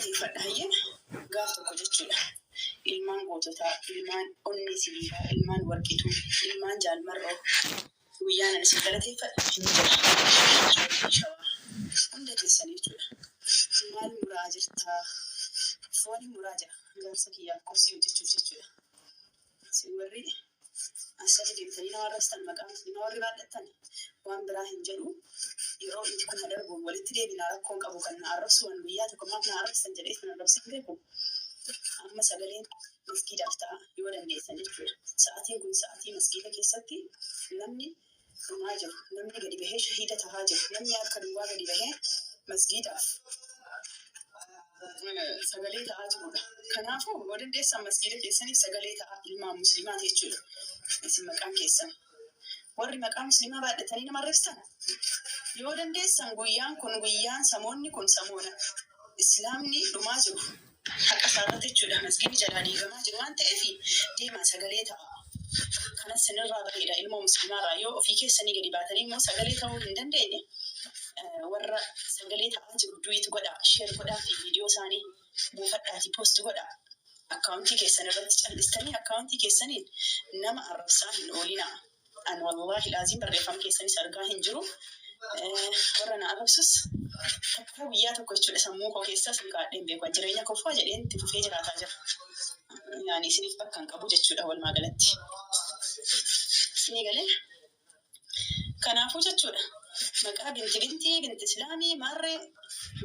galateeffadha hayyee gaaf tokko jechuudha. Ilmaan goototaa, ilmaan onnee sibiilaa, ilmaan warqituu, ilmaan jaalmarroo guyyaan ani isin galateeffadha hin jira. Shawaa hunda keessanii jechuudha. Maal muraa jirtaa? Foon muraa jira. Gaarsa kiyyaaf qorsii hojjechuuf jechuudha. Si warri asirra deemtanii nama arrabsitan maqaan nama warri baadhattan waan biraa hin jedhu. Yeroo inni kun darbuun walitti deebinaa rakkoon qabu kan na arrabsu waan guyyaa tokko maaf na arrabsitan jedhee kan arrabsin beeku. Amma sagaleen maskiidaaf ta'a yoo dandeessan jechuudha. Sa'aatiin kun sa'aatii maskiida keessatti namni dhumaa jiru, namni gadi bahee shahiida tahaa jiru, namni harka duwwaa gadi bahee maskiidaaf sagalee ta'aa jirudha. Kanaafuu yoo dandeessan maskiida keessaniif sagalee ta'aa ilmaan musliimaati jechuudha. Isin maqaan keessan warri maqaa musliimaa baadhatanii nama arrabsitan yoo dandeessan guyyaan kun guyyaan samoonni kun samoona islaamni dhumaa jiru haqa isaarratti jechuudha. Masgiidni jalaa diigamaa jiru waan ta'eef deemaa sagalee ta'a. Kanas sinirraa bareeda ilmoo musliimaarraa yoo ofii keessanii gadi baatanii immoo sagalee ta'uu hin dandeenye warra sagalee ta'aa jiru duwiit godhaa, sheer godhaa fi viidiyoo isaanii buufadhaatii poost godhaa. Akkaawuntii keessan irratti callistanii akkaawuntii keessaniin nama arrabsaa hin oolinaa. An wallahi laaziin barreeffama keessanis argaa hin jiru. Warra na arrabsus takka guyyaa tokko jechuudha sammuu koo keessaa sin kaadheen beeku jireenya kofaa jedheen itti fufee jiraataa jira. Yaani isiniif bakka hin qabu jechuudha walumaa galatti. Isinii galee kanaafuu jechuudha maqaa binti islaamii maarree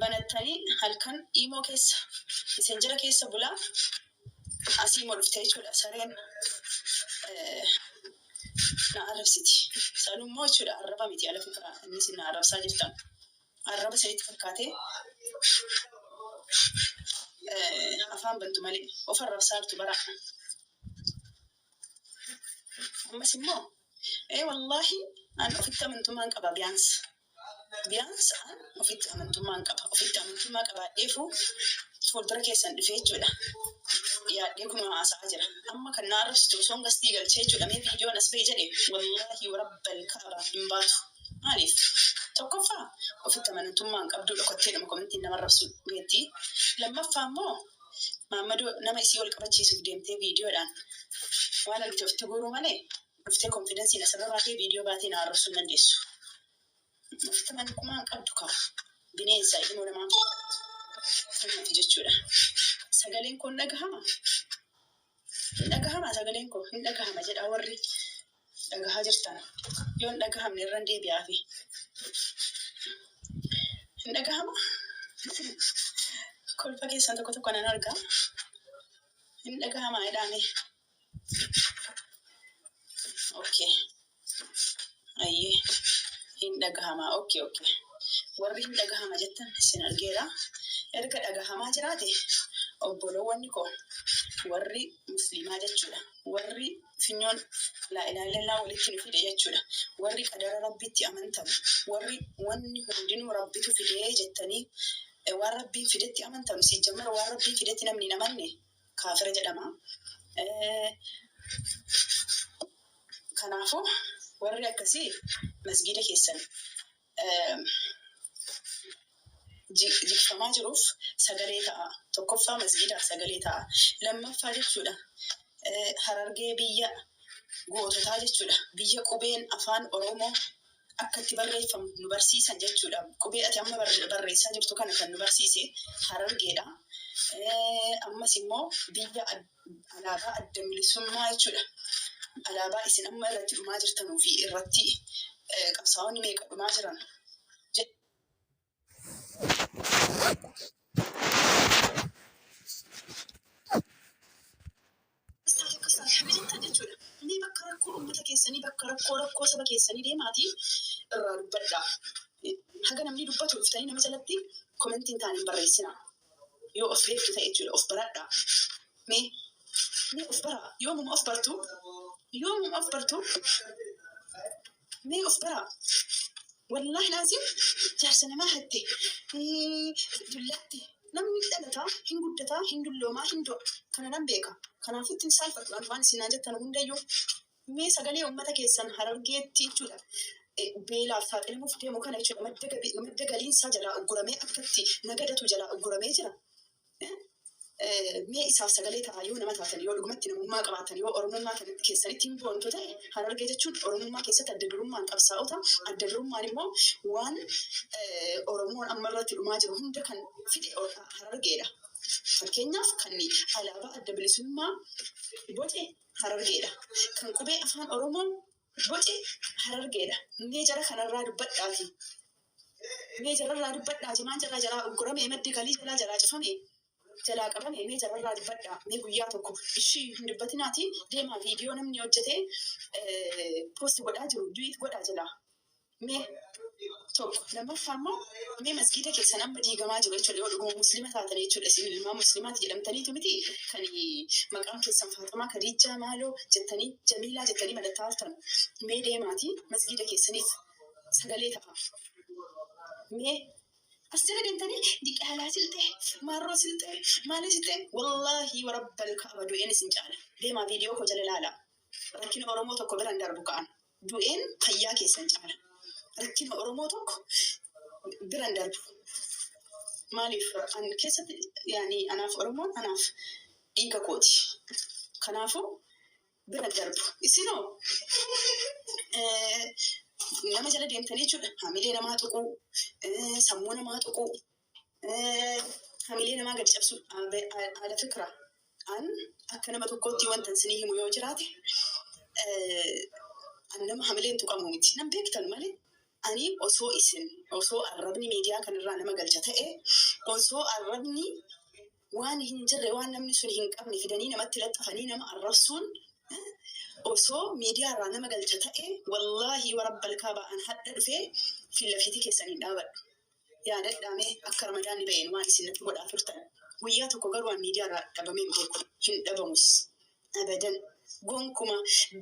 banattanii halkan dhiimoo keessa isin jira keessa bulaa asii moo dhuftee jechuudha sareen na arrabsiti. Sanummoo jechuudha arraba miti ala fitra inni isin na arrabsaa jirtan. Arraba sanitti fakkaatee afaan bantu malee of arrabsaa jirtu bara. Ammas immoo wallahi an ofitti amantummaan qaba biyaans an ofitti amantummaan qaba. Ofitti amantummaa qabaadheefuu fuuldura keessan dhufee jechuudha. Yaadhee kunoo haasa'aa jira. Amma kan na arrabsitu osoo gastii galchee jechuudha. Mee viidiyoon as ba'e jedhe wallahi warabbal kaaba hin baatu. Maaliif? Tokkoffaa ofitti amantummaan qabduu dhokattee nama komentiin nama arrabsu beekti. Lammaffaa immoo Maammadoo nama isii wal qabachiisuuf deemtee viidiyoodhaan waan argite ofitti guuruu malee dhuftee konfidensiin asirra baatee viidiyoo baatee na arrabsuu hin dandeessu. Ofitti amantummaan qabdu qaba. Bineensa ilmoo namaa kanaaf jechuudha. Sagaleen koo dhagahama. Hin dhagahama sagaleen koo hin dhagahama jedha warri dhagahaa jirtan. Yoo hin dhagahamne irra deebi'aafi. Hin dhagahama. Kolfa keessan tokko nan argaa. Hin dhagahama jedhame. Okay. Ayyee. Hin dhagahama. Okay. Warri hin dhagahama jettan isin argeera. Erga dhagahamaa jiraate obboloowwanni koo warri musliimaa jechuudha. Warri finyoon laa ilaaha illallaa walitti nu fide jechuudha. Warri qadara rabbitti amantamu. Warri wanni hundinuu rabbitu fidee jettanii waan rabbiin fidetti amantamu. Si jammara waan rabbiin fidetti namni namanne kaafira jedhama. Kanaafuu warri akkasii masgiida keessan jikfamaa jiruuf sagalee ta'a. Tokkoffaa masgiidaaf sagalee ta'a. Lammaffaa jechuudha Harargee biyya goototaa jechuudha. Biyya qubeen afaan Oromoo akka itti barreeffamu nu barsiisan jechuudha. Qubee ati amma barreessaa jirtu kana kan nu barsiise Harargeedha. Ammas immoo biyya alaabaa adda bilisummaa jechuudha. Alaabaa isin amma irratti dhumaa jirtanuu fi irratti qabsaa'onni meeqa dhumaa jiran. Ni bakka rakkoo uummata keessanii bakka rakkoo saba keessanii deemaatii irraa dubbadhaa. Haga namni dubbatu dhuftanii nama jalatti komentiin taaniin barreessina. Yoo of beektu ta'e jechuudha of baradhaa. Mee of baraa yoomuma of bartu mee of baraa. Wallahi laazim jaarsa namaa hatte dullatti namni dhalataa hin guddataa hin dulloomaa hin du'a kana nan beeka. Kanaafuu ittiin saalfadhaan waan isin jettan hundayyuu mee sagalee uummata keessan Harargeetti jechuudha. Beelaaf saaxilamuuf deemu kana jechuudha madda galiinsaa jalaa ugguramee akkatti nagadatu jalaa ugguramee jira. Mee isaaf sagalee ta'aa yoo nama taatan yoo dhugumatti namummaa qabaatan yoo oromummaa kan keessanitti hin boontu ta'e Harargee jechuun oromummaa keessatti adda durummaan qabsaa'ota adda durummaan immoo waan Oromoon ammarratti dhumaa jiru hunda kan fide Harargeedha. Fakkeenyaaf kan alaabaa adda bilisummaa boce Harargeedha. Kan qubee afaan Oromoon boce Harargeedha. Mee jara kanarraa dubbadhaati. Mee jararraa dubbadhaati maan jalaa ugguramee maddi galii jalaa cufame. Jalaa qabame mee jararraa dubbadhaa mee guyyaa tokko ishii hin dubbatinaati deemaa viidiyoo namni hojjetee poost godhaa jiru duwiit godhaa jalaa mee tokko lammaffaa immoo mee masgiida keessan amma diigamaa jiru jechuudha yoo dhuguma muslima taatan jechuudha isin ilmaa muslimaati jedhamtaniitu miti kan maqaan keessan Faatamaa Kadiijaa maaloo jettanii Jamiilaa jettanii mallattoo hartan mee deemaati masgiida keessaniif sagalee ta'a mee أستنى دنتني ديك أهلا سلطة مرة سلطة مالي سلطة والله ورب الكعبة دوين سنجانا ديما فيديو كوجل لا لكن أورمو تكو بران دربكان دوين خياكي سنجانا لكن أورمو تكو بران درب مالي أن كيسة يعني أنا في أورمو أنا في إيكا كوتي كنافو بران درب إسينو nama jala deemtanii jechuudha. Hamilee namaa tuquu, sammuu namaa tuquu, hamilee namaa gadi cabsu haala fikiraa. An akka nama tokkootti wanta isinii himu yoo jiraate an nama hamileen tuqamu miti. Nam beektan malee ani osoo arrabni miidiyaa kanarraa nama galcha ta'e osoo arrabni waan hin jirre waan namni sun hin qabne fidanii namatti laxxafanii nama arrabsuun osoo miidiyaarraa nama galcha ta'e wallaahi warabbal kaabaa an hadda dhufee fillafiitii keessanii dhaabadhu. Yaadadhaamee akka ramadaanni ba'een waan isin natti godhaa turtan. Guyyaa tokko garuu waan miidiyaarraa dhabamee beeku hin dhabamus. Abadan gonkuma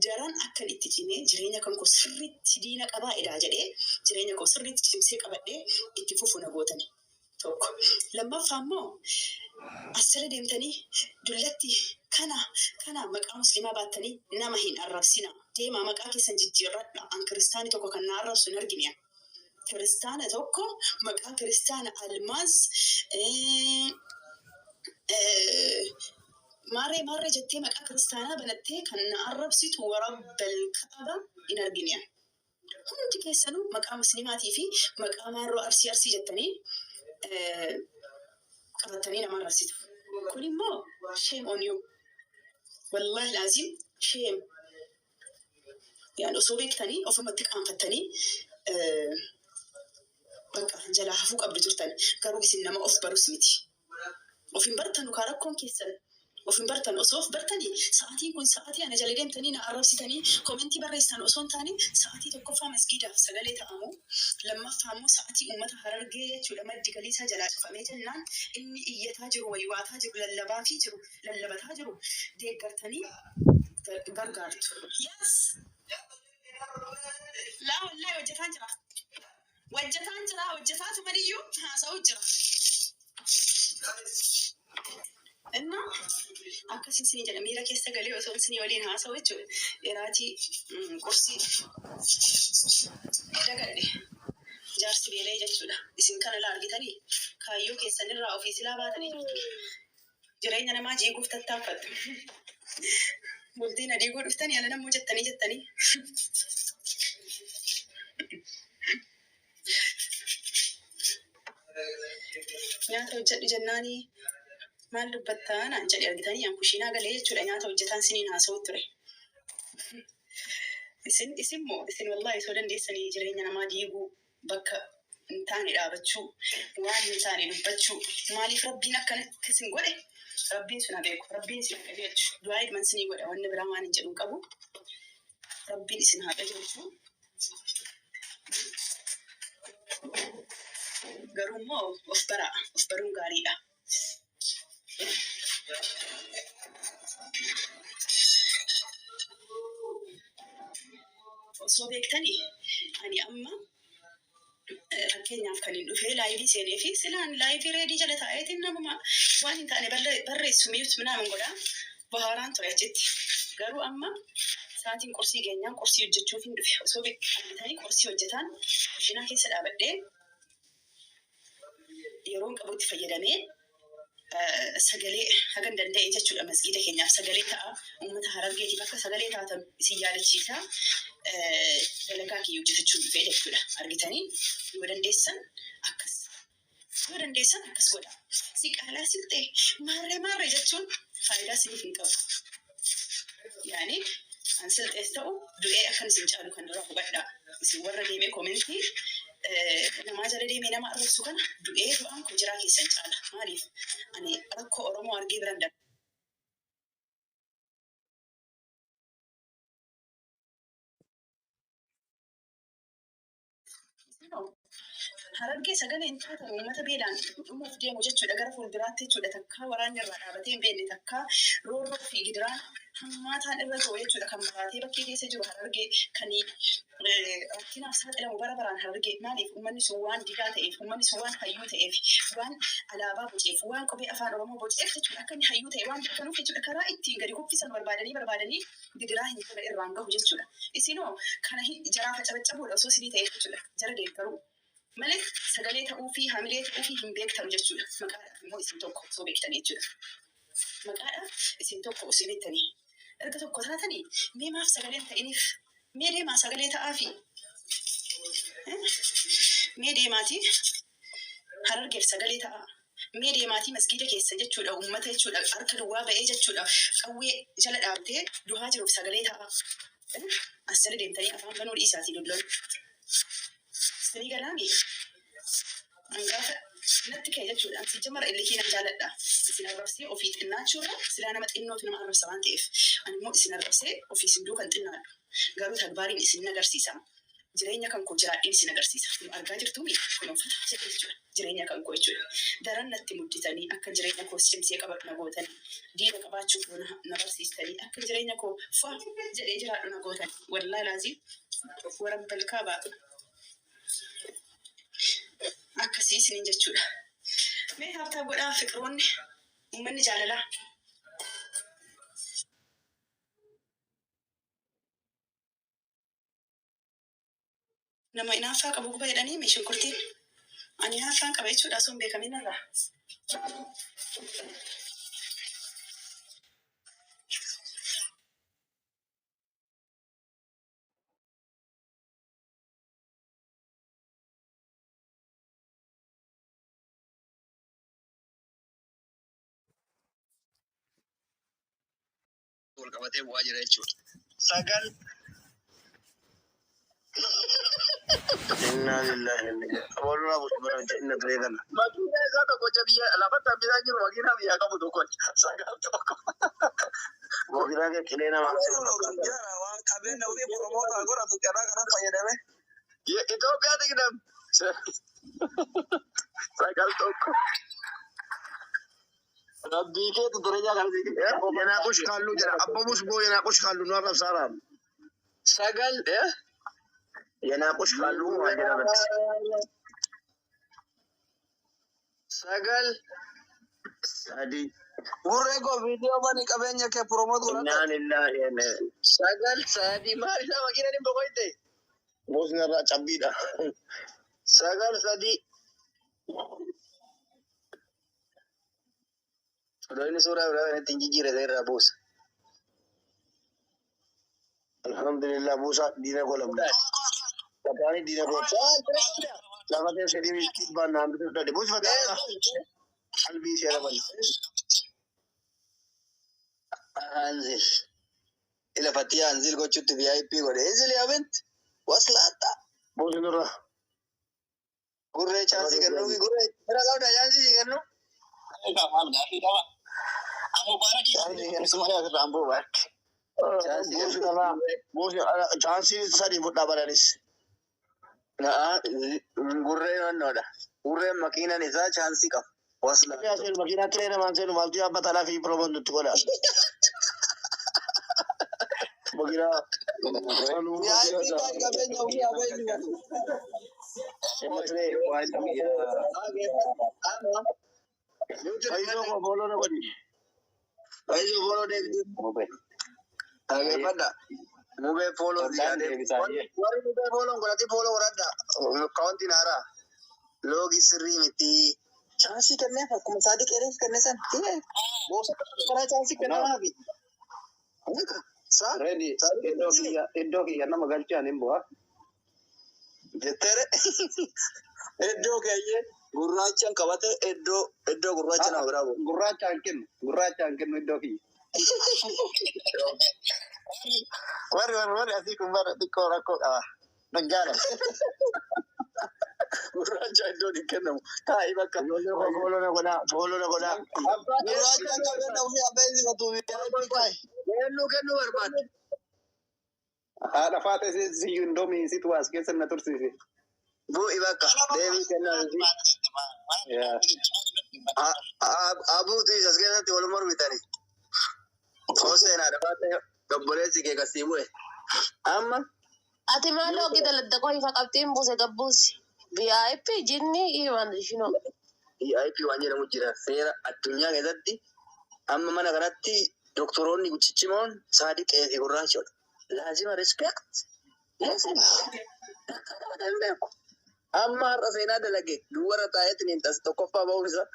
daran akkan itti cimee jireenya kan koo sirriitti diina qabaa edaa jedhee jireenya koo sirriitti cimsee qabadhee itti fufu na gootani. Tokko. Lammaffaa immoo asirra deemtanii dullatti kana maqaa musliimaa baattanii nama hin arrabsina. Deemaa maqaa keessan jijjiirradha. An kiristaanii tokko kan na arrabsu hin argine. Kiristaana tokko maqaa kiristaana Almaaz maarree jettee maqaa kiristaanaa banattee kan na arrabsitu warabbal kaaba hin argine. Hundi keessanuu maqaa musliimaatii fi maqaa maarroo arsii jettanii qabatanii nama arrabsitu. Kun immoo shame on you. Wallahi laazim shame. Yani osoo beektanii ofumatti qaanfattanii bakka jalaa hafuu qabdu turtan. Garuu isin nama of barus miti. Of hin bartanu kaa rakkoon keessan. Of hin bartan osoo of bartanii sa'aatiin kun sa'aatii ana jala deemtanii na arrabsitanii koomentii barreessan osoo hin taane sa'aatii tokkoffaa masgiidaaf sagalee ta'amu lammaffaa immoo sa'aatii uummata Harargee jechuudha maddi galiisaa jalaa cufamee jennaan inni iyyataa jiru waywaataa jiru lallabataa jiru deeggartanii gargaartu. Yes. Laa wallahi hojjetaan jira. Hojjetaatu maliyyuu haasa'u jira. Inna akkasiin isinii jedha miira keessa galee osoo isinii waliin haasa'u jechuudha. Dheeraatii qursii dagadhe jaarsi beelee jechuudha. Isin kana laa argitanii kaayyoo keessanirraa ofii silaa baatanii jirtu. Jireenya namaa jiiguuf tattaaffattu. Bultiin adiiguu dhuftanii ala namuu jettanii. Nyaata hojjedhu jennaanii maal dubbattaa naan jedhe argitanii an kushiinaa galee jechuudha nyaata hojjetaan siniin haasa'u ture. Isin wallahi osoo dandeessanii jireenya namaa diiguu bakka hin taane dhaabachuu waan hin taane dubbachuu maaliif rabbiin akkanatti isin godhe rabbiin sun beeku rabbiin isin haa qajeelchu du'aa idman sinii godha wanni biraa waan hin jedhu qabu rabbiin isin haa qajeelchu. Garuu immoo of baruun gaariidha. Osoo beektanii ani amma fakkeenyaaf kan hin dhufee laayivii seenee fi silaan laayivii reedii jala taa'eetiin namuma waan hin taane barreessu mi'uutu minaaman godhaa bahaaraan ture achitti. Garuu amma sa'aatiin qursii geenyaan qursii hojjechuuf hin dhufe. Osoo beektanii qursii hojjetaan kushiinaa keessa dhaabadhee yeroon qabutti fayyadamee sagalee hagan danda'e jechuudha masgiida keenyaaf sagalee ta'a uummata Harargeetiif akka sagalee taatan isin yaadachiisa dalagaa kiyya hojjetachuu dhufee jechuudha argitanii yoo dandeessan akkas godha si qaalaa siltee maarree jechuun faayidaa siniif hin qabu yaani an siltees ta'u du'ee akkan isin caalu kan dura hubadhaa isin warra deemee koomentii namaa jala deemee nama arrabsu kana du'ee du'aan kun jiraa keessan caala maaliif ani rakkoo Oromoo argee biran darba. Harargee sagalee hin taatan uummata beelaan dhumuuf deemu jechuudha gara fuulduraatti jechuudha takkaa waraanni irraa dhaabatee hin beekne takkaa roorroo fi gidiraan hammaataan irra ta'u jechuudha kan maraatee bakkee keessa jiru Harargee kan rakkinaaf saaxilamu bara baraan Harargee maaliif uummanni sun waan didaa ta'eef uummanni sun waan hayyuu ta'eef waan alaabaa boceef waan qubee afaan Oromoo boceef jechuudha akka inni hayyuu ta'e waan beekanuuf jechuudha karaa ittiin gadi kuffisan barbaadanii gidiraa hin tola irraan gahu jechuudha isinoo kana jaraa facabaccabuudha osoo sidii ta'e jechuudha jara deeggaruu. Malee sagalee ta'uu fi hamilee ta'uu fi hin beektamu jechuudha. Maqaadhaaf immoo isin tokko osoo beektanii jechuudha. Maqaadhaaf isin tokko osoo beektanii. Erga tokko taatanii mee maaf sagaleen ta'iniif mee deemaa sagalee ta'aa fi mee deemaatii Harargeef sagalee ta'aa. Mee deemaatii masgiida keessa jechuudha uummata jechuudha harka duwwaa ba'ee jechuudha qawwee jala dhaabtee duhaa jiruuf sagalee ta'aa. As jala deemtanii afaan banuu dhiisaatii lolloon. Sini galaani angaafa natti ka'e jechuudha ansi jamara illee kiinan jaaladha isin arrabsee ofii xinnaachuurra silaa nama xinnootu nama arrabsa waan ta'eef ani immoo isin arrabsee ofii isin duukan xinnaadhu garuu tagbaariin isin agarsiisa jireenya kan koo jiraadhiin isin agarsiisa kun argaa jirtuumi kun uffata jedhe jechuudha jireenya kan koo jechuudha daran natti mudditanii akka jireenya koo cimsee qabatu na gootanii diina qabaachuuf na barsiistanii akka jireenya koo faa jedhee jiraadhu na gootanii wallaa laazii waran balkaa baatu. Akkasii isiniin jechuudha. Mee haftaa godhaa fiqiroonni uummanni jaalalaa. Nama hinaaffaa qabu guba jedhanii mee shunkurtiin. Ani hinaaffaan qaba jechuudha osoo hin beekamin irraa. Qabatee bu'aa jira jechuudha. Sagal. Inna lillahi walirraa busbara inna turee kana. Makiinaa isaa tokkocha biyya lafatti hambisaa jiru makiinaa biyyaa qabu tokkocha. Sagal tokko. Makiinaa kee qilee namaa. Waan qabeenya ofii promootaa godhatu carraa kanan fayyadame. Itoophiyaa digdam. Sagal tokko. Rabbii keetu durenya kan Yanaaqush Kaallu jira. Abbamus boo Yanaaqush Kaallu nu arrab saaraam. Sagal Yanaaqush Kaallu waan jedhaman. Sagal Sadi. gurree koo viidiyoo mani qabeenya kee promoot godhatu. Inna lillahi. Sagal sadi maal isaa makiina dhimma qoyte. Boosni irraa cabbiidha. Sagal sadi. Doini suuraa biraa kan ittiin jijjiirate irraa buusa. Alhamdulillah buusa diina golamda. Kataani diina gocha. Lafatee sedii miskit baan naan bitu dade. Buusa fataa. Qalbii seera bali. Anzil. Ila fatia anzil gochuutti VIP godhe. Anzil yaabent waslaata. Boosni irraa. Gurree chaansi kennuufi gurree bira qabda chaansi kennu. Chaansi sadii fudhaa balanis. Gurree mannoodha. Gurreen makiinan isaa chaansii qaba. Wasla. Makiinaa qilee namaan seenu maaltu yaabbatalaa fi promoon nutti godha. Makiinaa. Fayyizoo koo booloo na godhi. Fayyizoo booloo deebiin. Dhageeffadha. Mubee pooloo ziyaadee. Warri mubee pooloon godhati pooloo godhadha. Kawantiin haaraa. Loogii sirrii miti. Chaansii kenneef akkuma Saadiq Ereef kenne san boosa karaa chaansii kennamaa fi Ready. Iddoo kiyya nama galchaan hin bu'a. jetteere iddoo keeyyee gurraachaan qabate iddoo gurraacha nama biraa bu'u. Gurraachaan kennu iddoo kiyya. Warri asii kun bara xiqqoo rakkoo qaba. Naggaadha. Gurraacha iddoo hin kennamu. Taa'ii bakka. Boolona godhaa. Gurraacha kennamu fi abbeen sifatu kennuu barbaada. Haadha faata siyyuu indoomii situ as keessa na tursiise. Bu'i bakka deebii kennamu abuutu isas keessatti wal mormitani. Hoseenaadha faata gabboleessi kee kasii bu'e. Amma ati maaloo gida ladda koo ifa qabxiin buuse gabbuusi. VIP jinni iman shino. VIP waan jedhamu jira seera addunyaa keessatti amma mana kanatti doktoroonni guchichimoon Saadiqee fi Gurraachodha. Laazima respect. Amma har'a seenaa dalage duwwara taa'eetiin hin tas tokkoffaa ba'uun isaa.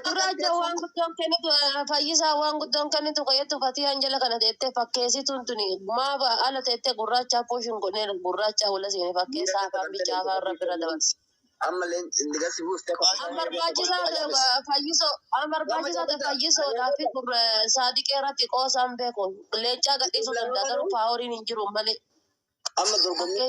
Gurraacha waan guddoon kennitu fayyisaa waan guddoon kennitu qoyyattu fatii hanjala kana teettee fakkeessituun tuni maaf ala teettee gurraacha pooshin godhee gurraacha wala seene fakkeessaa afaan bichaa afaan rabbira dabarse. Amma ligasi buustee Barbaachisaa ta'e fayyisoodhaa fi Saadiqee irratti qoosaan beekuun leencaa gadhiisuu danda'a garuu paaworiin hin jiru malee. amma dorgommii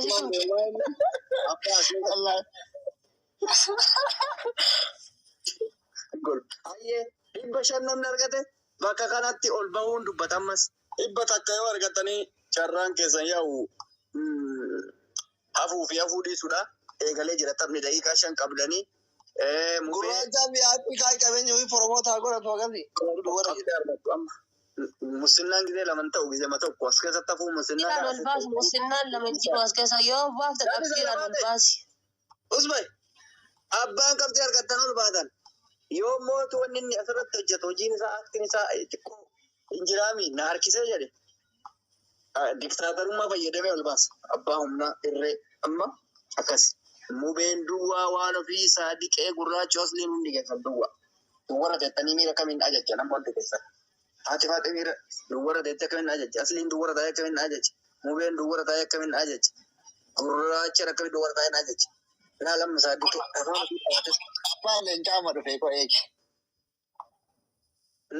Ayyee 500 namni argate bakka kanatti ol bahuun dubbatammas 100 takka yoo argatanii carraan keessan yaa'u hafuu fi hafuu dhiisudha. Eegalee jira taphni daqiiqaa 5 qabdanii. Gurraacha VIP kaay qabeenya ofii promoota godhatu agarri. Musinnaan gisee laman ta'u gisee ma tokko as keessatti hafuu Kiilaan ol baasi musinnaan lama jiru as keessa yoo baafte qabxiidhaan ol baasi. Usman abbaan qabxii argattan ol baatan yoo mootu wanni inni asirratti hojjetu hojiin isaa aktiin isaa xiqqoo injiraami na harkisee jedhe diktaatarummaa fayyadamee ol baasa abbaa humnaa irree amma akkas mubeen duwwaa waan ofii Saadiqee Gurraacha asliin hundi keessan duwwara teettanii miira kamiin ajajja nama hundi keessan haati faate miira duwwara teettee kamiin ajajja asliin duwwara taa'ee kamiin ajajja mubeen duwwara taa'ee kamiin ajajja Gurraacha akkamiin duwwara taa'een ajajja laalamma Saadiqee Abbaan leencaa ma dhufee koo eegi.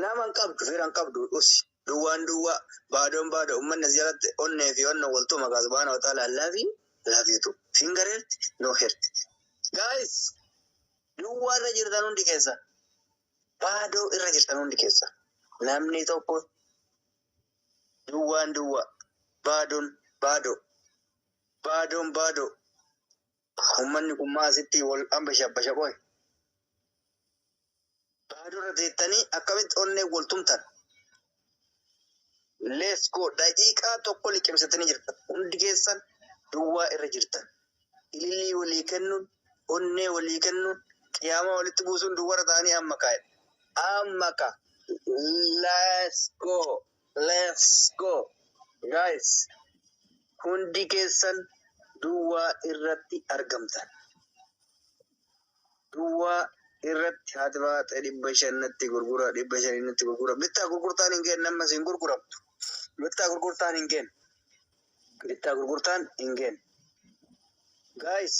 nama hin qabdu fira hin qabdu usi duwwaan duwwaa baadoon baadoo uummanni as jalatti onnee fi onna waltuu maqaa subhaana wa ta'ala laafiitu fingareerti noo herti gaayis duwwaa irra jirtan hundi keessa baadoo irra jirtan hundi keessa namni tokko duwwaan duwwaa baadoon baadoo uummanni kun maasitti wal ambashabasha qoe baadoo irra teettanii akkamitti onnee waltumtan let's go daqiiqaa tokko liqimsatanii jirtan hundi keessan duwwaa irra jirtan ilillii walii kennuun onnee walii kennuun qiyaamaa walitti buusuun duwwara ta'anii amma ka let's go guys hundi keessan duwwaa irratti argamtan duwwaa irratti haati baatee 500 gurgura 500 gurgura bittaa gurgurtaan hin geenye nammas hin gurguramtu bittaa gurgurtaan hin geenye guys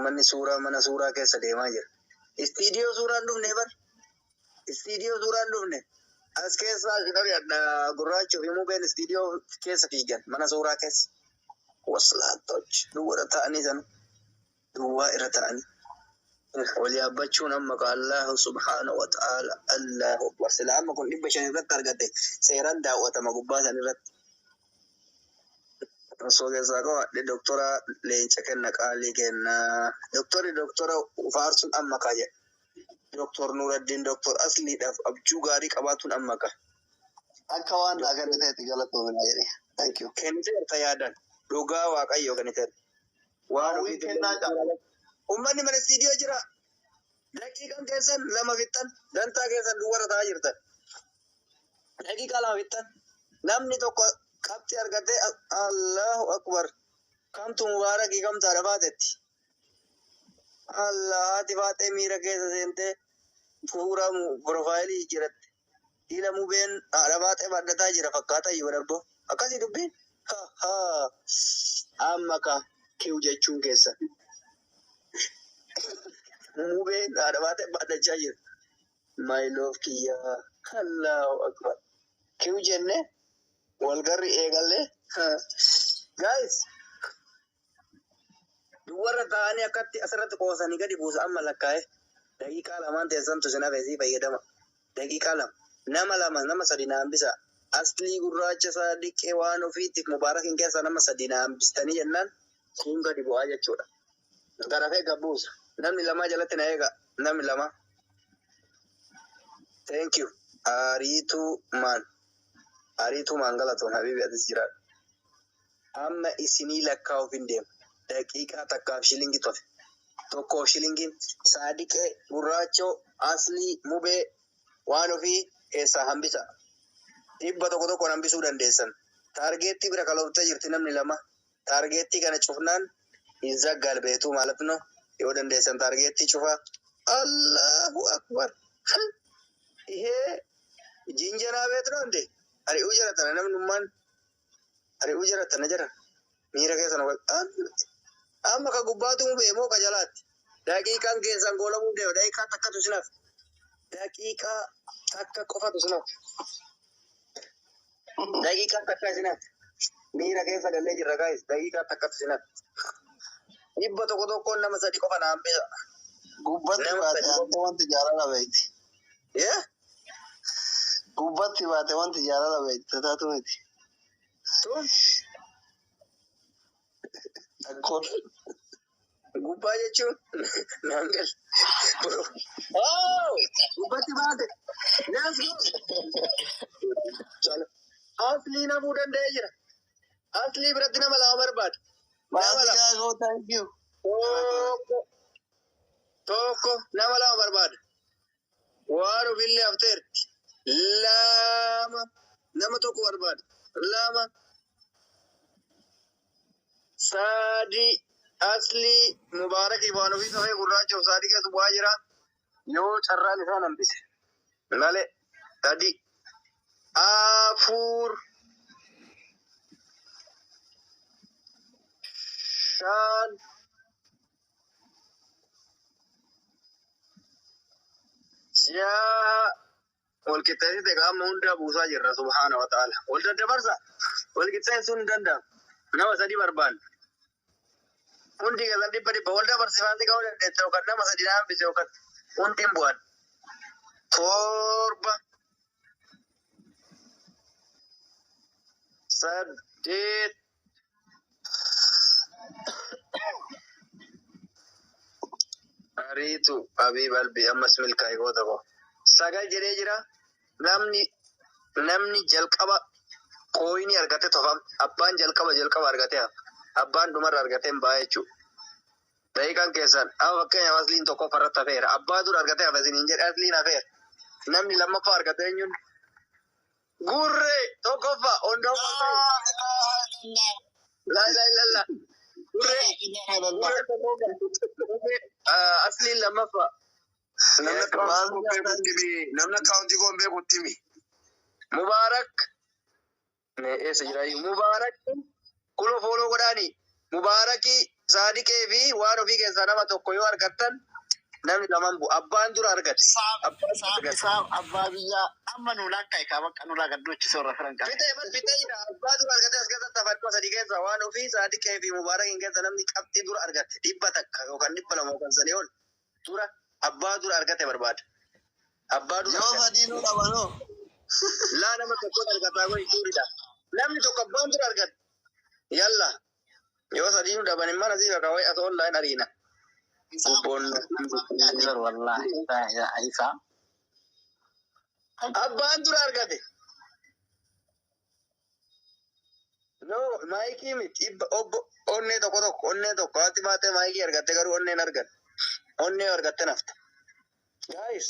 manni suuraa mana suuraa keessa deemaa jira istiidiyoo suuraan dhufne as keessa Gurraacha fi mubeen istiidiyoo keessa fiigan mana suuraa keessa waslaatoch duwwaa ta'anii sana duwwaa irra ta'anii wal yaabbachuun amma ka Allah subhanahu wa ta'ala Allahu akbar silaama kun 500 irratti argate seeraan daawwatama gubbaa san irratti osoo keessaa qabaadhe doktora leenca kenna qaalii kenna doktora faarsuun amma ka jedhe doktor Nuuraddin doktor asliidhaaf abjuu gaarii qabaatuun amma ka Akka waan agarre ta'etti galatoomina jedhe. Thank you. kenniteerta yaadan dhugaa waaqayyoo kenniteerta waan ofii kennaa ummanni mana istiidiyoo jira daqiiqan keessan lama fixxan dantaa keessan duwwara ta'aa jirtan daqiiqaa lama fixxan namni tokko qabxii argatee Allahu akbar kamtu mubaarakii kamtaa dhafaatetti Allah ati baatee miira keessa seentee fuura profaayilii jiratti. Diina mubeen haadha baatee badhataa jira fakkaata yoo darbo. Akkasii dubbiin. Amma ka kiu jechuun keessa. Mubeen haadha baatee badhachaa jira. My love kiyyaa. Allahu akbar. Kiu jenne walgarri eegalee. Guys. Warra ta'anii akkatti asirratti qoosanii gadi buusa amma lakkaa'e daqiiqaa lamaan teessamtu sin hafeesii fayyadama. Daqiiqaa nama sadi na hambisa. Aslii gurraacha isaa dhiqee waan ofiitiif mubaarakin keessa nama sadi na hambistanii jennaan kun gadi bu'aa jechuudha. Garafee gabbuusa. Namni lamaa jalatti na eega. Namni lama. Thank you. Ariituu maan galatoon habiibi atis jiraadha. Amma isinii lakkaa'uuf hin deemu. Daqiiqaa takkaaf shilingi tofe. Tokkoof shilingin saadiqee gurraachoo aslii mubee waan ofii keessaa hambisa. Dhibba tokko hambisuu dandeessan. Taargeettii bira kalooftee jirti namni lama. Taargeettii kana cufnaan hin zaggalbeetuu maalatno yoo dandeessan taargeettii cufaa. Allahu akbar. Ihee jinjanaa beetnoo hinde ari'uu jaratana namnummaan ari'uu jaratana jara. Miira keessan amma ka gubbaatu mubee moo ka jalaatti. Daqiiqaan keessan goolamuu deema. Daqiiqaa takkatu sinaaf. Daqiiqaa takka qofatu sinaaf. Daqiiqaa takka sinaaf. Miira keessa gallee jirra gaayis. Daqiiqaa takkatu sinaaf. Dhibba tokkoon nama sadi qofa na hambisa. Gubbatti baate wanti jaalala beekti. Gubbatti baate wanti jaalala beekti. Taatu miti. Akkon. Gubbaa jechuun naangal. Gubbatti baate. Aslii namuu danda'ee jira. Aslii biratti nama lama barbaada. Baasigaa goo thank you. Tokko nama lama barbaada. Waan ofillee hafteerti. Lama nama tokko barbaada. Lama. Sadi aslii mubaarakii waan ofii safee gurraacha of sadii keessa bu'aa jira. Yoo carraan isaa hambise. Malee sadi afur shan jaha wal qixxeessite qaama hundaa buusaa jirra subhaana wa ta'ala. Wal daddabarsa wal qixxeessuun hin danda'amu. Nama sadi barbaanna. Hundi keessan dhibba wal dabarsifaansi ka'uu dandeessa yookaan nama sadi na hambise yookaan hundiin bu'an. Torba saddeet ariitu abii balbii ammas milkaa'e goota koo. Sagal jedhee jira namni jalqaba kooyinii argate tofam. Abbaan jalqaba argate hafa. Abbaan dhumarra argatee hin ba'a jechuudha. Daqiiqaan keessan amma fakkeenyaaf asliin tokko farratti hafeera. Abbaa dura argatee hafa isiniin jedhe asliin hafeera. Namni lammaffaa argatee eenyuun? Gurree tokkoffaa ondoffaa. Laa. Gurree asliin lammaffaa. Namni akaawuntii koo hin beekutti himi. Mubaarak. Eessa jiraayu? Mubaarak. Kulo fooloo godhaani. Mubaarakii saadiqee fi waan ofii keessaa nama tokko yoo argattan namni lamaan bu'a. Abbaan dura argate. Abbaa biyyaa amma nu lakkaa'e kaa bakka nurraa gaddoochisee warra firan qaba. Bitee jira. Abbaa dura argate as keessatti hafadhu sadii keessa waan ofii saadiqee fi mubaarakiin keessa namni qabxii dura argate. Dhibba takka yookaan dhibba lama yookaan sadii ol dura abbaa dura argate barbaada. Abbaa dura. Yoo sadii nu qabanoo. Laa nama tokko argataa goyi tuuridha. Namni tokko abbaan dura argate. Yalla. Yoo sadii nu dhaban hin mana siika kawai as online ariina. Abbaan dura argate. No, maayikii miti. Onnee tokko haati baatee maayikii argatte garuu onneen argan. Onnee argatte nafta. Guys,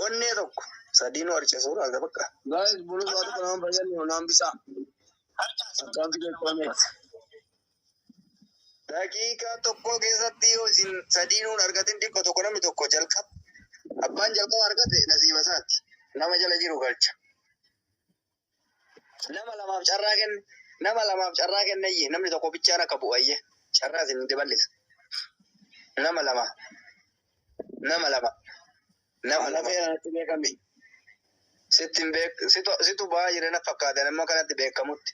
onnee tokko sadii nu harcisuun akka bakka. Guys, bulus waa tokko nama fayyadni naan bisaa. Akkaan fidee qabamee. Daqiiqaa tokko keessatti yoo isin sadiinuun argatin xiqqoo tokko namni tokko jalqaba. Abbaan jalqaba argate nasiiba isaati. Nama jala jiru galcha. Nama lamaaf carraa kennayye namni tokko bichaan akka bu'ayye carraa isin dabalisa. Nama lama. Feerratti beekame. Situ ba'aa jira na fakkaatan immoo kanatti beekamutti.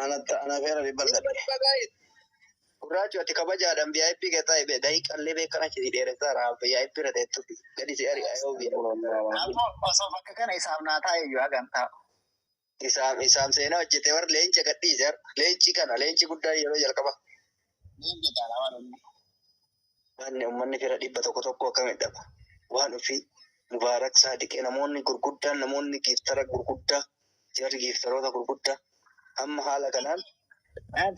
Ana feera dhibballadhe. Gurraachu ati kabajaadhaan VIP keessa daqiiqallee beekan achi dheeressaa VIP irra teettu gadi si ari'aa Osoo bakka kana isaaf naa taa'e iyyuu hagan taa'u. Isaan seenaa hojjete warra leenca gadhiise leenci guddaa yeroo jalqaba. Manni uummanni fira 100 akkamii dhaba. Waan ofii Mubaarak Saadiqee namoonni gurguddaan namoonni giiftara gurguddaa jarri giiftaroota gurguddaa amma haala kanaan.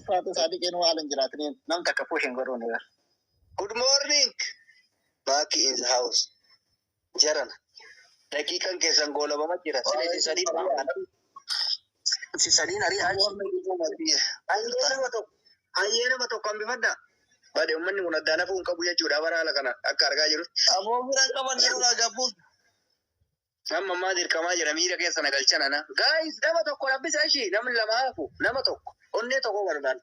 Faatu Saadiqeen waan hin jiraatiniin nam takka puushin godhuun jira. Good morning. Back in the house. Jarana. Daqiiqan keessan goolabama jira. Sadiin ari'aa. Hayyee nama tokko hambifadda. Baadiyyaa uummanni kun addaan hafuun qabu jechuudha bara haala kana akka argaa jiru. Aboo biraan qaban yeroo gabbuun. Amma ammaa dirqamaa jira miira keessa nagalchan ana. Gaayis nama tokko labbisa ishii namni lama hafu nama tokko onnee tokko barbaada.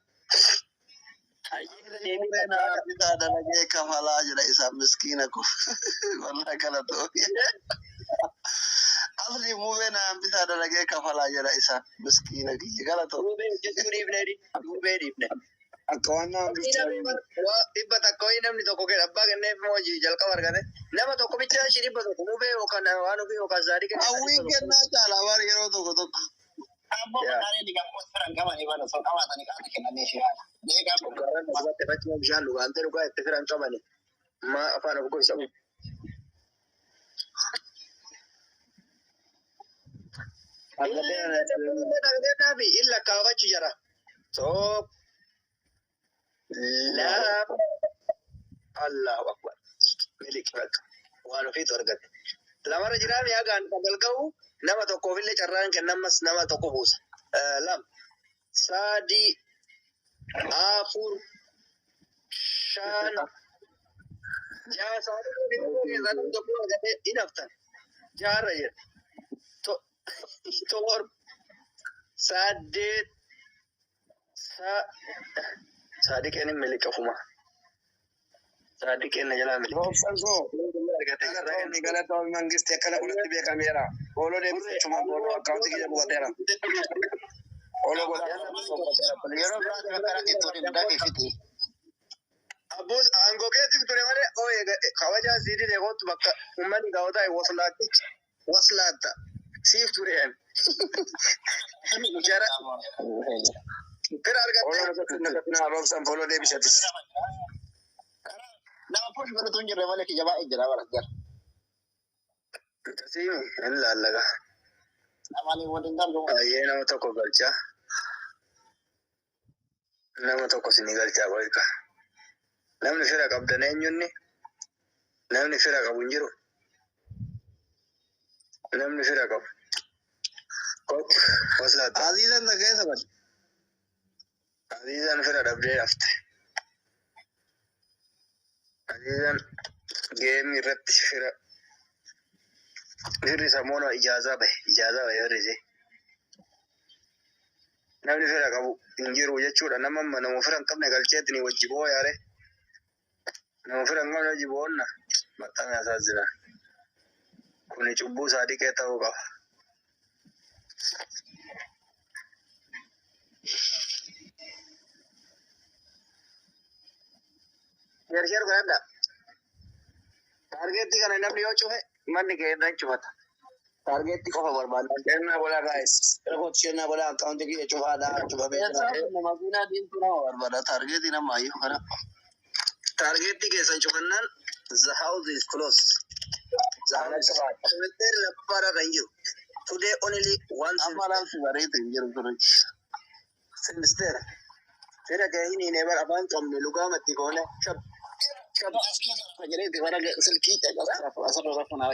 Bitaa dalagee kafalaa jira isaan miskiina kun. Walaa kana ta'u. Asli muubee naan bitaa dalagee kafalaa jira isaan miskiina kiyya kana ta'u. Duubee dhiifne. Akka waan nama Dhibba takka wayii namni tokko abbaa kenneef hojii jalqaba argate nama tokko bichaa ishii 100 muubee yookaan waan ofii yookaan Saadiqee. hawwiin kennaa caalaa waan yeroo tokko. Abbo maqaalee diga postiran qabanii bana so qabaatanii qaama kennanii ishee haala. Deegaa bugarran dubatte facuma bishaan dhugaantee dhugaa itti firan qabani. Ma afaan of gosa. Dhaqdeedhaafi illa kaafachu jira. Soo laa Allahu akbar. Miliki bakka waan ofiitu argate. Lamarra jiraami hagaan galga'u nama tokkoofillee carraan kennamas nama tokko buusa. Lam sadii afur shan jaha sadii tokko argate inaftan jaarra jedha. Tor saddeet Saadiqeen milikafuma. Saadiqeen na jalaa miliki. Roobsan koo. Inni galata mangiste akkana kunatti beekameera. Ooloo deebisachuma ooloo akkaawunti kiyya bu'ateera. Ooloo godhaa. Yeroo biraatti akkana itti dindaa ifiti. Abbus aangoo keetiif ture malee kabajaa siidii deekootu bakka uummanni gaa'otaa waslaatta siif tureen. Jara fira argatte. Roobsan ooloo deebisatis. Nama puush godhatu hin jirre malee kiyya baay'ee jira bara jara. Siimi hin laallaga. Namani waliin darbu. Baay'ee nama tokko galchaa. Nama tokko sini galchaa qoyka. Namni fira qabdan eenyunni? Namni fira qabu hin jiru. Namni fira qabu. Kot waslaata. Aziizan dhageessa bal. Aziizan fira dhabdee hafte. Aziizan geemii irratti fira. Firri samoona ijaazaa bahe hir'ise. Namni fira qabu hin jiru jechuudha. Nama fira hin qabne galcheetti wajji boo yaare. Nama fira hin qabne wajji boonna maxxanee asaasina. Kuni cubbuu Saadiqee ta'uu qaba. Sheer godhadha. Taargeetti kana namni yoo cufe manni keenya cufata. Taargeetti qofa barbaada. Kennaa godhaa gaa'is. Rekooti kennaa godhaa akkaawunti kiyya cufaadhaa cufamee jira. Makiinaa diimtuu nama barbaada. Taargeetii nama ayyuu kana. Taargeetti keessan cufannaan the house is closed. Semeteeri lafaarra kan jiru. Today only one Amalaan si bareetu hin jiru ture. semester. Fira gahini ne bar afaan qabne lugaamatti koone shab. Jedheeti bara silkii asirra rafunaa.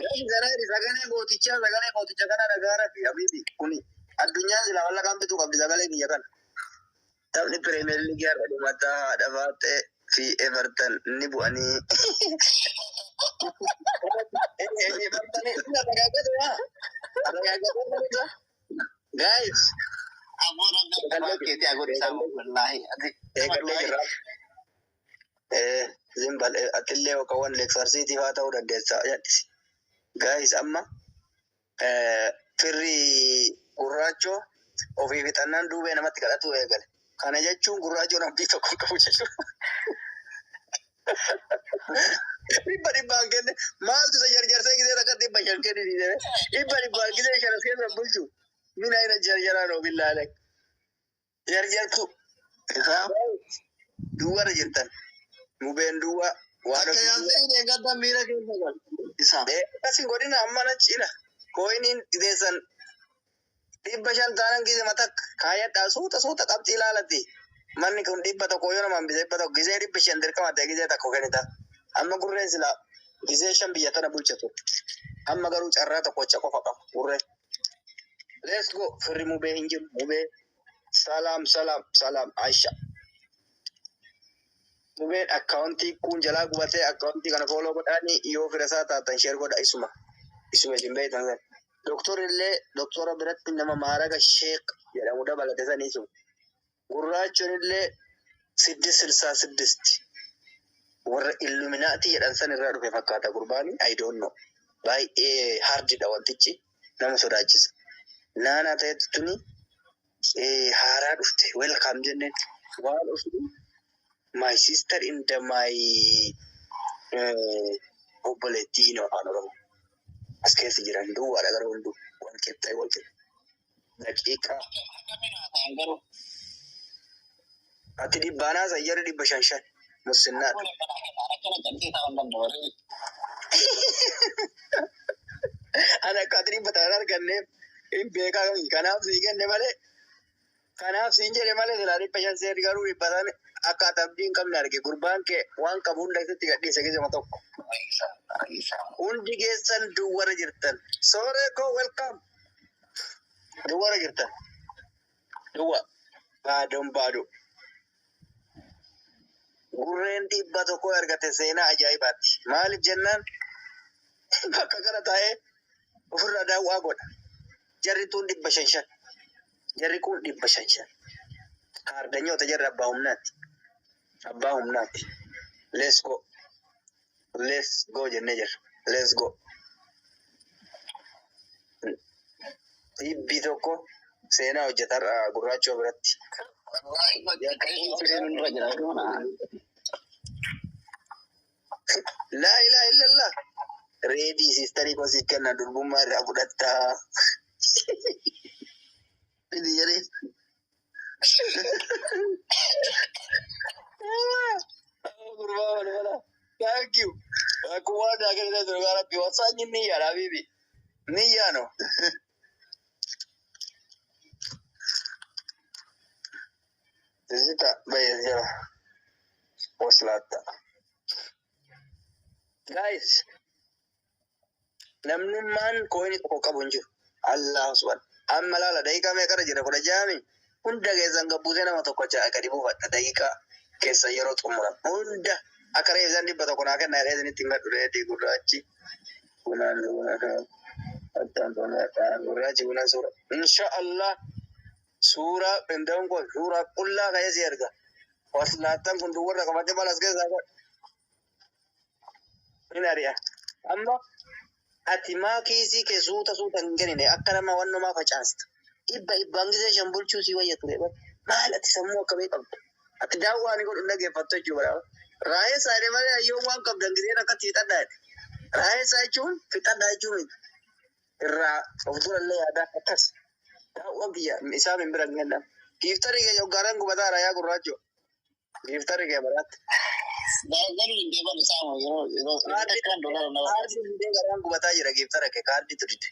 Sagalee gooticha kana dhagaara fi abiibi kuni addunyaan sila walla kan bitu qabdi sagalee biyya kana. Taphni Pirimeer Liigii har'a dhumataa haadha baatee fi Everton ni bu'anii. Guys, Zimbal atillee kawan Leexarsiitiif haa ta'uu dandeessa. Guys, amma firri gurraachoo ofii fixannaan duubee namatti kadhatu eegale. Kana jechuun gurraachoo namtii tokko qabu jechuudha. Dhibbaan kenne maaltu isa jarjarsee gisee akka dhibba shan kenni dhiisee dhibbaan gisee shanas keessa bulchu mina ina jarjaraan ofiillaalee jarjartu duwwara jirtan mubeen duwwa waan akka yaaseen eeggadda miira keessa gal isaa akkasin godina amma nachiidha kooyiniin ideessan dhibba shan taanan gisee matak kaayadhaa suuta qabxii ilaalatti manni kun dhibba tokko yoo namaan bisee dhibba tokko gisee dhibba shan dirqama ta'e gisee takko kennita amma gurreen sila gisee shan biyya tana bulchatu amma garuu carraa tokkocha qofa qaba gurreen. Let's go firri mubee hin jiru mubee salaam Aisha. Mubeen akkaawuntii kun jalaa gubatee akkaawuntii kana fooloo godhaanii yoo fira isaa taatan sheer godha isuma isin beektan. Doktora biratti nama maaraga sheek jedhamu dabalate sanii sun. Gurraachoon illee 666 warra illuminaati jedhan san irraa dhufe fakkaata gurbaani. I don't know. Baay'ee hardidha wantichi nama sodaachisa. Naanaa ta'etti tuni haaraa dhufte welcome jenneen waan dhufu my sister in the my obboleettii hin afaan oromoo as keessa jiran duwwaadha gara hunduu wal qixxee daqiiqaa ati dhibbaanaa sayyara 500 mussinnaadha. Ana akka ati dhibba ta'an arganneef hin beekaa kanaaf sii kenne malee kanaaf siin jedhe malee silaa 500 seerri garuu dhibba ta'an akka ati abdii hin qabne arge gurbaan kee waan qabu hunda isatti gadhiise gisema tokko. Hundi keessan duwwara jirtan. Sooree koo welcome. Duwwara jirtan. Duwwa. Baadoo. Gurreen dhibba tokko argate seenaa ajaa'ibaatti. Maaliif jennaan bakka kana taa'ee ofirra daawwaa godha. Jarri tun 500. Jarri kun 500. Kaardanyoota jarri abbaa humnaati. Let's go jennee jirra. Let's go. Dhibbi tokko seenaa hojjetarra gurraachoo biratti. Laa ilaaha illallah. Reedii siistarii kosii kenna durbummaa irraa fudhattaa. Ini jadi. Kurban. Thank you. Aku ada kerja tu kalau biasanya ni ya Bibi. Ni ya no. Jadi tak bayar je. Poslata. Guys. Namni man koini tokko qabu hin jiru. Allah subhanahu. Amma laala daqiiqaa meeqa irra jira kudha jaami. Hunda keessan gabbuusee nama tokko gadi buufadha daqiiqaa keessa yeroo xumuran. Hunda akka reefsan dhibba tokko naa kennaa jedhee isinitti hin gadhu reetii gurraachi. Gurraachi bunaan suura. Insha Allah suuraa qindaa'uun kun suuraa qullaa ka'ee si erga. Waslaattan kun duwwarra qabatee balas keessaa godha. Hin ari'a. Amma ati maa kiisii kee suuta hin kennine akka nama wannumaa facaasta. Dhibbaan gisee shan bulchuu si wayya ture. Maal ati sammuu akkamii qabdu? Ati daawwaa ni godhu dhaggeeffattu jechuudha. Raayee isaa malee hayyoon waan qabdan giseen akkatti fixadhaa jedhe. Raayee isaa jechuun fixadhaa jechuun irraa of durallee yaadaa akkas. Daawwaan biyya isaa min bira hin kennan. Giiftarri kee hoggaaraan gubataa raayyaa gurraachoo. Giiftarri kee baraatti. Kaardii garaan gubataa jira giiftara kee kaardii turite.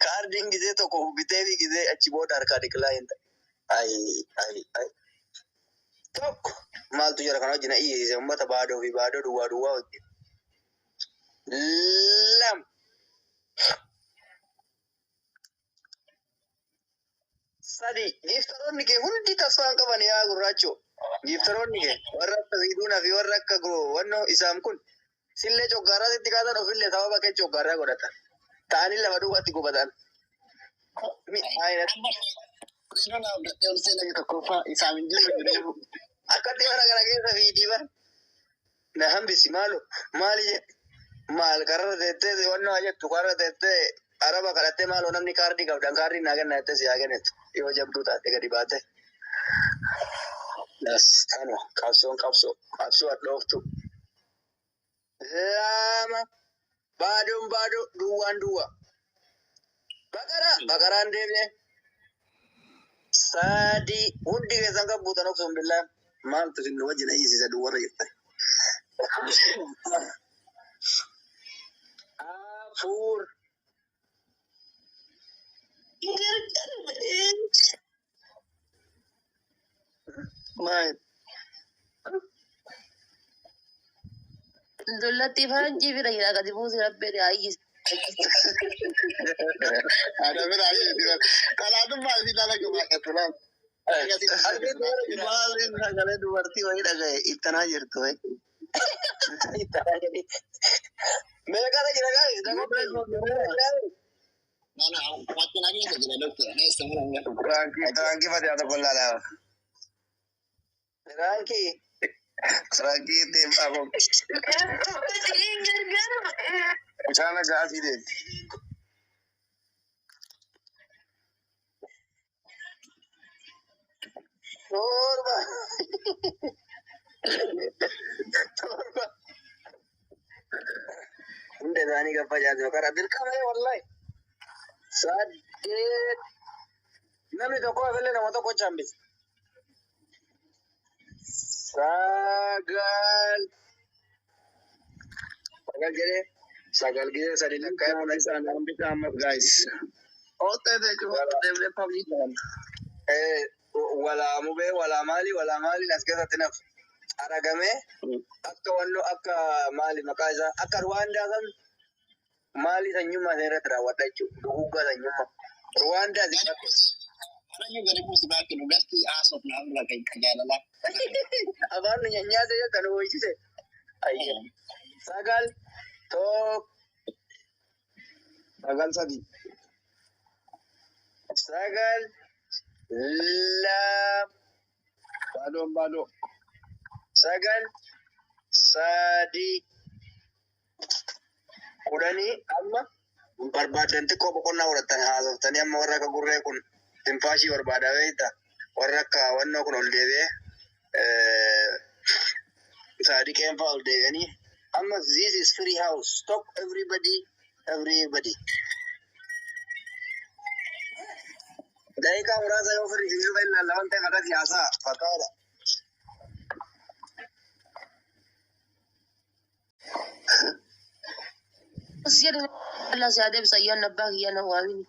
Kaardiin gisee tokko bitee fi gisee achi booda harkaa dhiqilaa hin ta'e. Tokko maaltu jira kana wajjin dhiyeesse uummata baadoo fi baadoo duwwaa wajjin. Sadi giftaroonni kee hundi tasfaan qaban yaa gurraacho. Giftaroonni kee warra akka Ziiduunaa fi warra akka wannoo isaan kun sillee coggaaraa sitti kaasan ofillee sababa kee coggaaraa godhatan. Ta'anii lafa duubatti gubatan. Akkatti mana kana keessa fiidii bara. Na hambisi maali maal karra teettee wannoo jettu karra teettee araba kadhattee maaloo namni kaardii qabdan kaardii naa kenna jettee si haa kennitu yoo jabduu taate gadi baate. Las kanuma qabsoo hadhooftu. Lama baadoo duwwaan duwwa. Bakaraan deemne. Sadi hundi keessan kan buutan oksuun billaan maaltu sinnu wajjin ayyisiisa duwwarra jettan. Afur. Maal? Dullatti faranjii bira jira gadi buusi rabbee ayyis. Ada bira ayyisiisa. Kalaatummaa fi dhala gabaadhatu laam. Maaliin sagalee dubartii wayii dhagaye ittanaa jirtu wayi. Meeqana jira gaa'is? Rankii fate ata kollaalaa. Rankii ittiin faafoo. Mucaana gaafii deemti. Torba. Hunda isaanii gaffa jaatu karaa dirqama wallahi. Saddeet. Namni tokko hafillee nama tokko chambise. Sagal jedhee sagal gisee sadi lakkaa'ee mana isaan hambisa ammas gaayis. Ootee jechuun deemnee pablii ta'an. Walaa mubee walaa maali as keessatti naf aragamee akka wannoo akka maali maqaa isaa akka Ruwaandaa san maali sanyummaa isa irratti raawwadha jechuudha. Dhuguuggaa sanyummaa. Ruwaandaa afaan nyaata kan ho'isise. Sagal sadi. Sagal baadoo. Sagal sadi. Kudhanii amma barbaadan xiqqoo boqonnaa godhatan haasoftanii amma warra akka gurree kun tinfaashii barbaadaa beekta warra akka wannoo kun ol deebi'ee saadiqeen fa'aa ol deebi'anii amma this is free house stop everybody. Daqiiqaa muraasa yoo firri hin jiru lallaban ta'e mata siyaasaa fakkaata. Siapa Allah saya ada bisa yan nabah yan nawawin.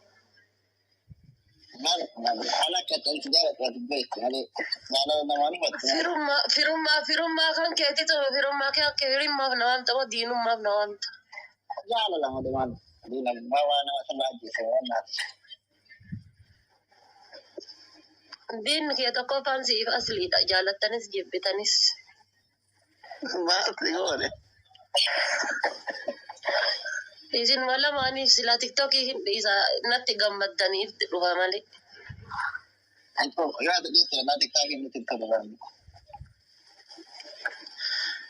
Firumma kan kete tu firumma kan kirim maaf nawam tu dinum maaf nawam. Din kita kau fancy asli tak jalan tanis jebbe tanis. Maaf tinggal. Isin wala maaniif sila TikTok isa natti gammaddaniif dhufa malee.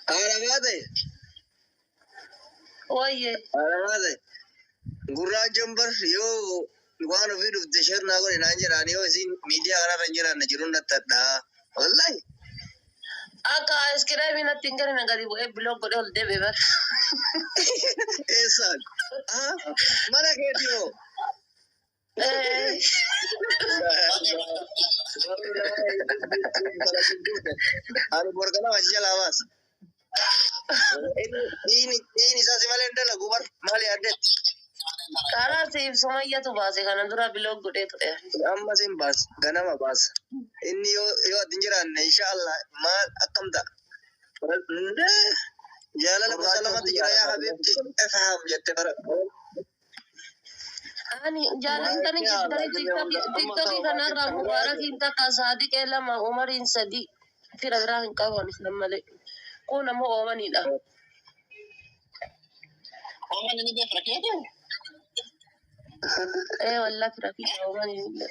Arabate. Wayye. Arabate. Gurraachaan bar yoo waan ofii dhufte shirnaa godhe naan jedhaan yoo isin miidiyaa kanarra hin jiraanne jiruun natti hadhaa. Wallahi. Akka iskiraamii natti hin galina gadi bu'ee biloog godhe ol deebi'e bar. Eessaan? Mana keetii hoo? Ani borgana wajji jalaa baasa. Dhiin isaa si malee hin dalagu bar maali addeetti? Karaa siif sumayyatu baase kana dura biloog godhee ture. Amma sin baasa ganama baasa. Inni yoo ati hin jiraanne inshaallah maal akkam ta'a? Jaalala gosa lamatti jira yaa habiibti. Efahaam jette bara. Ani jaallatanii jirtanii tiktokii kanarraa mubaarakiin takka saadiqee lama umariin sadi fira biraa hin qaban isaan malee. Kun ammoo oomanidha. Ooman ini dia frakeetu. Wallah fira fi oomanidha.